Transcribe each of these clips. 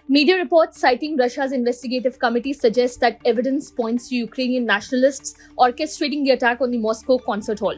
Media reports citing Russia's investigative committee suggest that evidence points to Ukrainian nationalists orchestrating the attack on the Moscow concert hall.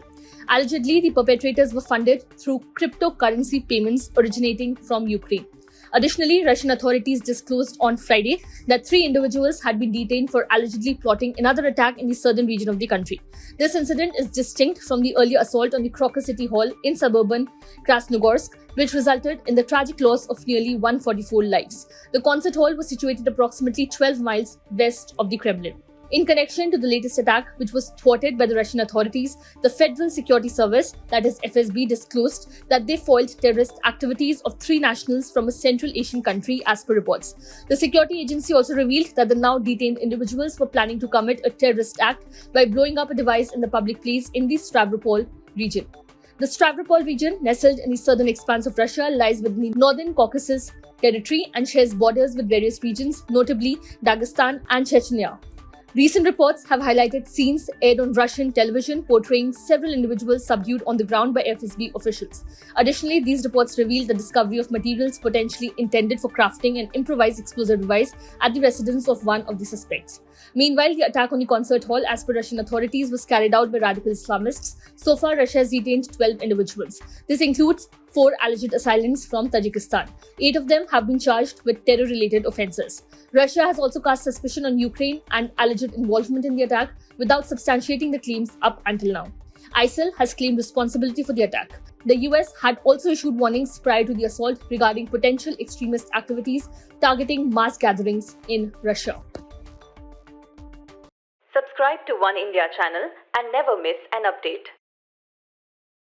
Allegedly, the perpetrators were funded through cryptocurrency payments originating from Ukraine. Additionally, Russian authorities disclosed on Friday that 3 individuals had been detained for allegedly plotting another attack in the southern region of the country. This incident is distinct from the earlier assault on the Crocus City Hall in suburban Krasnogorsk, which resulted in the tragic loss of nearly 144 lives. The concert hall was situated approximately 12 miles west of the Kremlin. In connection to the latest attack, which was thwarted by the Russian authorities, the Federal Security Service, that is FSB, disclosed that they foiled terrorist activities of 3 nationals from a Central Asian country as per reports. The security agency also revealed that the now detained individuals were planning to commit a terrorist act by blowing up a device in the public place in the Stavropol region. The Stavropol region, nestled in the southern expanse of Russia, lies within the northern Caucasus territory and shares borders with various regions, notably Dagestan and Chechnya. Recent reports have highlighted scenes aired on Russian television portraying several individuals subdued on the ground by FSB officials. Additionally, these reports reveal the discovery of materials potentially intended for crafting an improvised explosive device at the residence of one of the suspects. Meanwhile, the attack on the concert hall, as per Russian authorities, was carried out by radical Islamists. So far, Russia has detained 12 individuals. This includes 4 alleged assailants from Tajikistan. 8 of them have been charged with terror-related offences. Russia has also cast suspicion on Ukraine and alleged involvement in the attack without substantiating the claims up until now. ISIL has claimed responsibility for the attack. The US had also issued warnings prior to the assault regarding potential extremist activities targeting mass gatherings in Russia. Subscribe to One India channel and never miss an update.